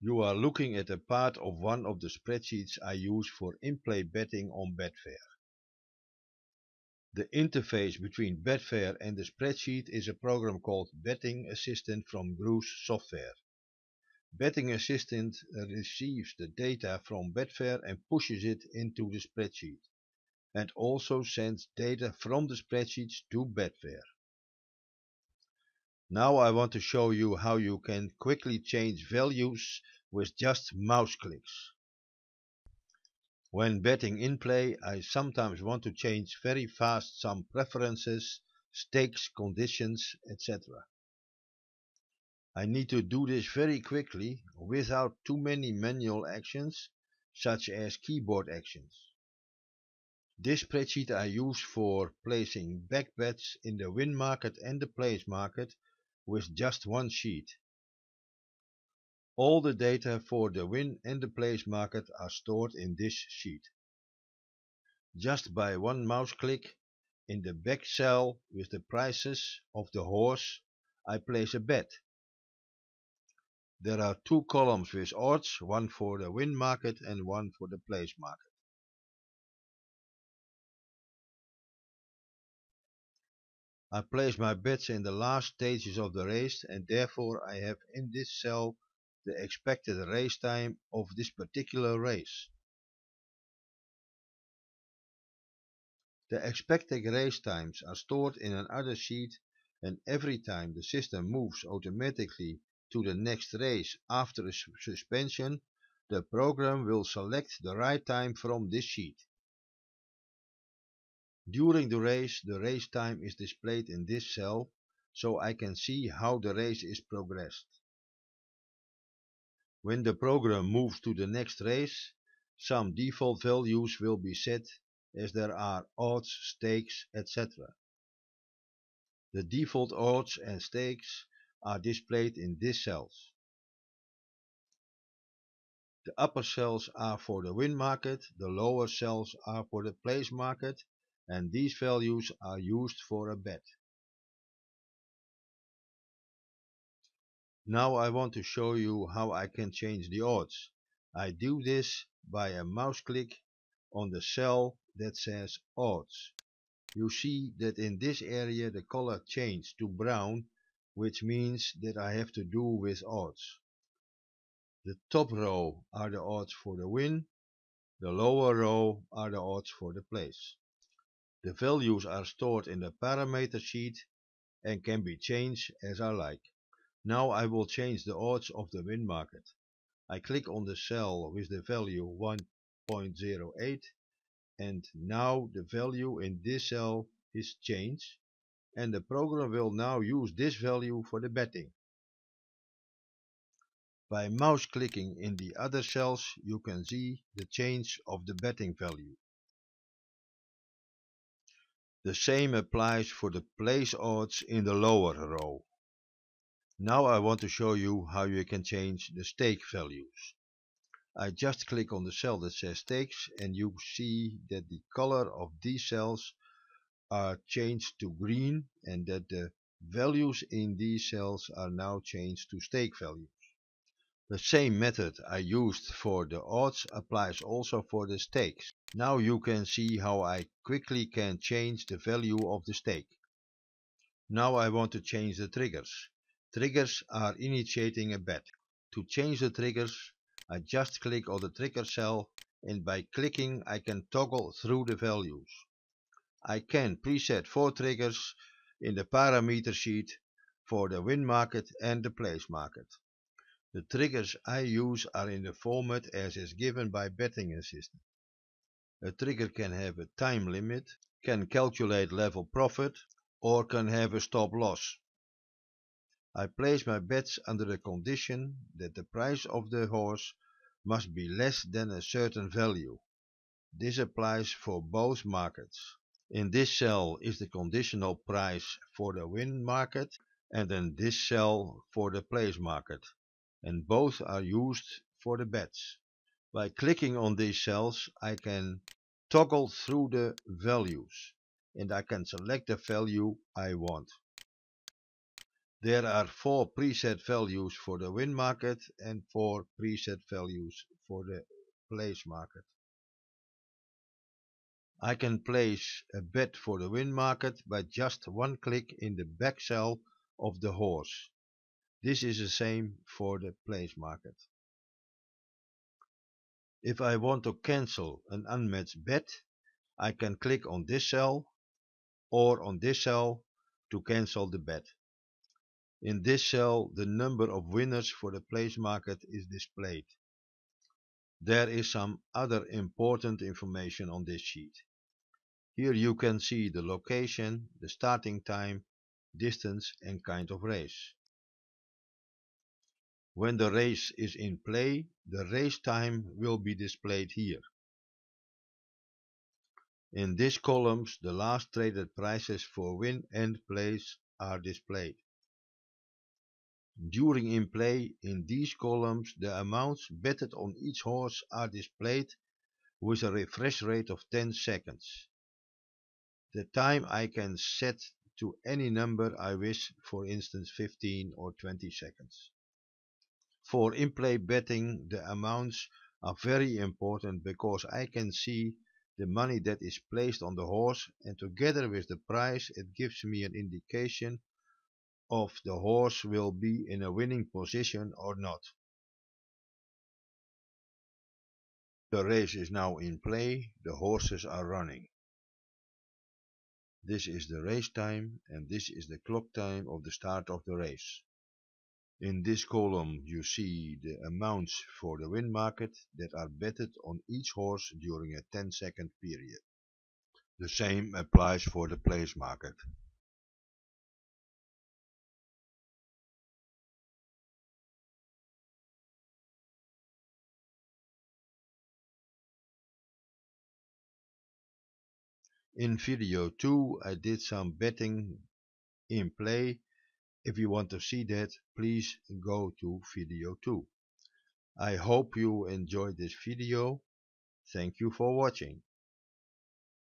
You are looking at a part of one of the spreadsheets I use for in-play betting on Betfair. The interface between Betfair and the spreadsheet is a program called Betting Assistant from Gruss Software. Betting Assistant receives the data from Betfair and pushes it into the spreadsheet, and also sends data from the spreadsheets to Betfair. Now I want to show you how you can quickly change values with just mouse clicks. When betting in play, I sometimes want to change very fast some preferences, stakes, conditions, etc. I need to do this very quickly without too many manual actions, such as keyboard actions. This spreadsheet I use for placing back bets in the win market and the place market with just one sheet. All the data for the win and the place market are stored in this sheet. Just by one mouse click in the back cell with the prices of the horse, I place a bet. There are two columns with odds, one for the win market and one for the place market. I place my bets in the last stages of the race, and therefore I have in this cell the expected race time of this particular race. The expected race times are stored in another sheet, and every time the system moves automatically to the next race after a suspension, the program will select the right time from this sheet. During the race time is displayed in this cell, so I can see how the race is progressed. When the program moves to the next race, some default values will be set, as there are odds, stakes, etc. The default odds and stakes are displayed in these cells. The upper cells are for the win market, the lower cells are for the place market, and these values are used for a bet. Now I want to show you how I can change the odds. I do this by a mouse click on the cell that says odds. You see that in this area the color changed to brown, which means that I have to do with odds. The top row are the odds for the win, the lower row are the odds for the place. The values are stored in the parameter sheet and can be changed as I like. Now I will change the odds of the win market. I click on the cell with the value 1.08, and now the value in this cell is changed, and the program will now use this value for the betting. By mouse clicking in the other cells, you can see the change of the betting value. The same applies for the place odds in the lower row. Now I want to show you how you can change the stake values. I just click on the cell that says stakes, and you see that the color of these cells are changed to green, and that the values in these cells are now changed to stake values. The same method I used for the odds applies also for the stakes. Now you can see how I quickly can change the value of the stake. Now I want to change the triggers. Triggers are initiating a bet. To change the triggers, I just click on the trigger cell, and by clicking I can toggle through the values. I can preset 4 triggers in the parameter sheet for the win market and the place market. The triggers I use are in the format as is given by Betting Assistant. A trigger can have a time limit, can calculate level profit, or can have a stop loss. I place my bets under the condition that the price of the horse must be less than a certain value. This applies for both markets. In this cell is the conditional price for the win market, and in this cell for the place market, and both are used for the bets. By clicking on these cells, I can toggle through the values, and I can select the value I want. There are 4 preset values for the win market and 4 preset values for the place market. I can place a bet for the win market by just one click in the back cell of the horse. This is the same for the place market. If I want to cancel an unmatched bet, I can click on this cell or on this cell to cancel the bet. In this cell, the number of winners for the place market is displayed. There is some other important information on this sheet. Here you can see the location, the starting time, distance and kind of race. When the race is in play, the race time will be displayed here. In these columns, the last traded prices for win and place are displayed. During in play, in these columns, the amounts betted on each horse are displayed with a refresh rate of 10 seconds. The time I can set to any number I wish, for instance 15 or 20 seconds. For in-play betting, the amounts are very important because I can see the money that is placed on the horse, and together with the price it gives me an indication of the horse will be in a winning position or not. The race is now in play, the horses are running. This is the race time and this is the clock time of the start of the race. In this column you see the amounts for the win market that are betted on each horse during a 10-second period. The same applies for the place market. In video 2 I did some betting in play. If you want to see that, please go to video 2. I hope you enjoyed this video. Thank you for watching.